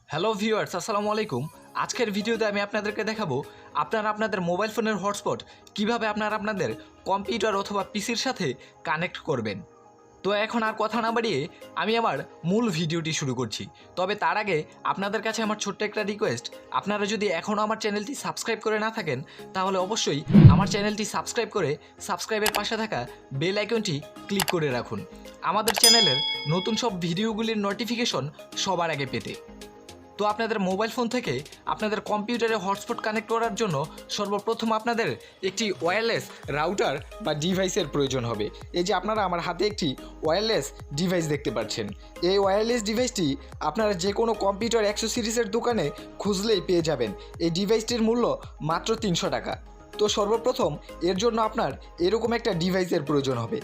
Hello viewers, আসসালামু আলাইকুম। আজকের ভিডিওতে আমি আপনাদেরকে দেখাবো আপনারা আপনাদের মোবাইল ফোনের হটস্পট কিভাবে আপনাদের কম্পিউটার অথবা পিসির সাথে কানেক্ট করবেন। তো এখন আর কথা না বাড়িয়ে আমি আমার মূল ভিডিওটি শুরু করছি। তবে তার আগে আপনাদের কাছে আমার ছোট্ট একটা রিকোয়েস্ট, আপনারা যদি এখনও আমার চ্যানেলটি সাবস্ক্রাইব করে না থাকেন তাহলে অবশ্যই আমার চ্যানেলটি সাবস্ক্রাইব করে সাবস্ক্রাইবের পাশে থাকা বেল আইকনটি ক্লিক করে রাখুন আমাদের চ্যানেলের নতুন সব ভিডিওগুলির নোটিফিকেশন সবার আগে পেতে। তো আপনাদের মোবাইল ফোন থেকে আপনাদের কম্পিউটারে হটস্পট কানেক্ট করার জন্য সর্বপ্রথম আপনাদের একটি ওয়্যারলেস রাউটার বা ডিভাইসের প্রয়োজন হবে। এই যে আপনারা আমার হাতে একটি ওয়্যারলেস ডিভাইস দেখতে পাচ্ছেন। এই ওয়্যারলেস ডিভাইসটি আপনারা যে কোনো কম্পিউটার অ্যাক্সেসরিজের দোকানে খুঁজলেই পেয়ে যাবেন। এই ডিভাইসটির মূল্য মাত্র 300 টাকা। তো সর্বপ্রথম এর জন্য আপনার এরকম একটা ডিভাইসের প্রয়োজন হবে।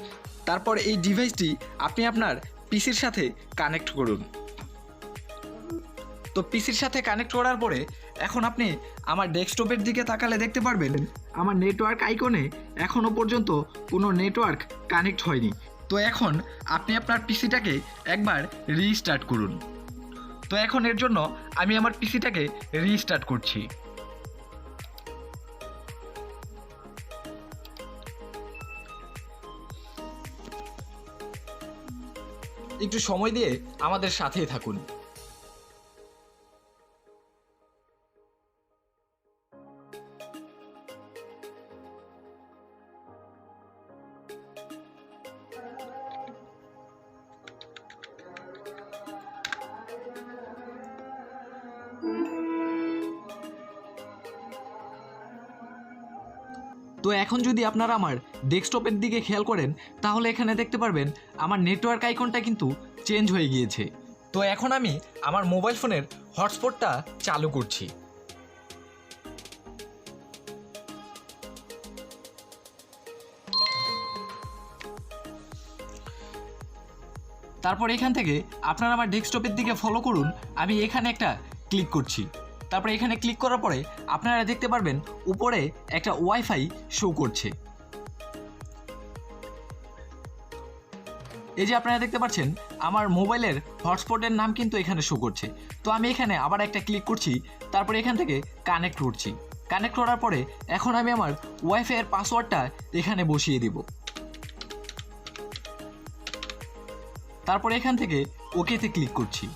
তারপর এই ডিভাইসটি আপনি আপনার পিসির সাথে কানেক্ট করুন। তো পিসির সাথে কানেক্ট করার পরে এখন আপনি আমার ডেস্কটপের দিকে তাকালে দেখতে পারবেন আমার নেটওয়ার্ক আইকনে এখনও পর্যন্ত কোনো নেটওয়ার্ক কানেক্ট হয়নি। তো এখন আপনি আপনার পিসিটাকে একবার রিস্টার্ট করুন। তো এখন এর জন্য আমি আমার পিসিটাকে রিস্টার্ট করছি। একটু সময় দিয়ে আমাদের সাথেই থাকুন। তো এখন যদি আপনারা আমার ডেস্কটপের দিকে খেয়াল করেন তাহলে এখানে দেখতে পারবেন আমার নেটওয়ার্ক আইকনটা কিন্তু চেঞ্জ হয়ে গিয়েছে। তো এখন আমি আমার মোবাইল ফোনের হটস্পটটা চালু করছি। তারপর এখান থেকে আপনারা আমার ডেস্কটপের দিকে ফলো করুন। আমি এখানে একটা ক্লিক করছি। তারপরে এখানে ক্লিক করার পরে আপনারা দেখতে পারবেন উপরে একটা ওয়াইফাই শো করছে। এই যে আপনারা দেখতে পাচ্ছেন আমার মোবাইলের হটস্পটের নাম কিন্তু এখানে শো করছে। তো আমি এখানে আবার একটা ক্লিক করছি। তারপরে এখান থেকে কানেক্ট করছি। কানেক্ট করার পরে এখন আমি আমার ওয়াইফাইয়ের পাসওয়ার্ডটা এখানে বসিয়ে দিব। তারপরে এখান থেকে ওকেতে ক্লিক করছি।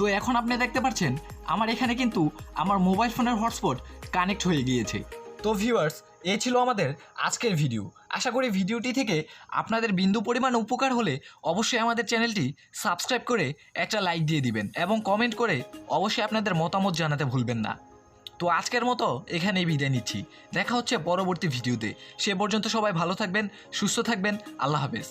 তো এখন আপনি দেখতে পাচ্ছেন আমার এখানে কিন্তু আমার মোবাইল ফোনের হটস্পট কানেক্ট হয়ে গিয়েছে। তো ভিউয়ার্স, এই ছিল আমাদের আজকের ভিডিও। আশা করি ভিডিওটি থেকে আপনাদের বিন্দু পরিমাণ উপকার হলে অবশ্যই আমাদের চ্যানেলটি সাবস্ক্রাইব করে একটা লাইক দিয়ে দিবেন এবং কমেন্ট করে অবশ্যই আপনাদের মতামত জানাতে ভুলবেন না। তো আজকের মতো এখানেই বিদায় নিচ্ছি। দেখা হচ্ছে পরবর্তী ভিডিওতে। সে পর্যন্ত সবাই ভালো থাকবেন, সুস্থ থাকবেন। আল্লাহ হাফেজ।